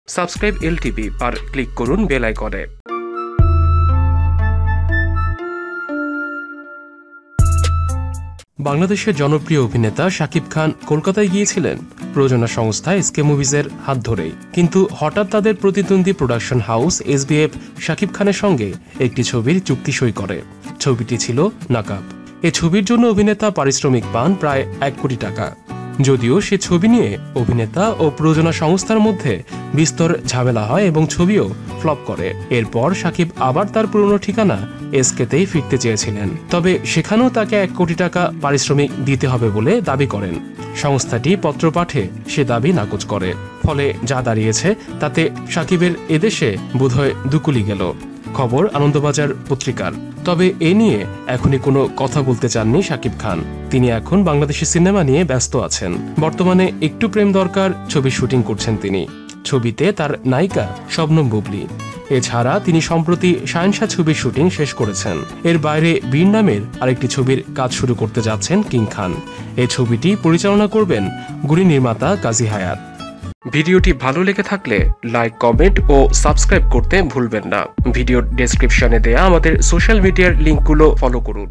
Subscribe LTV আর click করুন bell আইকনে। বাংলাদেশের জনপ্রিয় অভিনেতা শাকিব খান কলকাতায় গিয়েছিলেন প্রযোজনা সংস্থা এসকে মুভিজের হাত ধরেই, কিন্তু হঠাৎ তাদের প্রতিদ্বন্দ্বী প্রোডাকশন হাউস এসবিএফ শাকিব খানের সঙ্গে একটি ছবির চুক্তি সই করে। ছবিটি ছিল নাকাব। এ ছবির জন্য অভিনেতা পারিশ্রমিক পান প্রায় 1 কোটি টাকা। যদিও সে ছবি নিয়ে অভিনেতা ও প্রযোজনা সংস্থার মধ্যে বিস্তর ঝামেলা হয় এবং ছবিও ফ্লপ করে। এরপর শাকিব আবার তার পুরনো ঠিকানা এসকেতেই ফিরতে চেয়েছিলেন, তবে সেখানেও তাকে 1 কোটি টাকা পারিশ্রমিক দিতে হবে বলে দাবি করেন। সংস্থাটি পত্র পাঠে সে দাবি নাকচ করে। ফলে যা দাঁড়িয়েছে তাতে শাকিবের এদেশে বোধহয় দুকুলি গেল। খবর আনন্দবাজার পত্রিকার। তবে এ নিয়ে এখনই কোনো কথা বলতে চাননি শাকিব খান। তিনি এখন বাংলাদেশি সিনেমা নিয়ে ব্যস্ত আছেন। বর্তমানে একটু প্রেম দরকার ছবির শুটিং করছেন তিনি। ছবিতে তার নায়িকা শবনম বুবলি। এছাড়া তিনি সম্প্রতি শাহেনশা ছবির শুটিং শেষ করেছেন। এর বাইরে বীর নামের আরেকটি ছবির কাজ শুরু করতে যাচ্ছেন কিং খান। এই ছবিটি পরিচালনা করবেন গুণী নির্মাতা কাজী হায়াত। ভিডিওটি ভালো লেগে থাকলে লাইক, কমেন্ট ও সাবস্ক্রাইব করতে ভুলবেন না। ভিডিওর ডেসক্রিপশনে দেয়া আমাদের সোশ্যাল মিডিয়ার লিঙ্কগুলো ফলো করুন।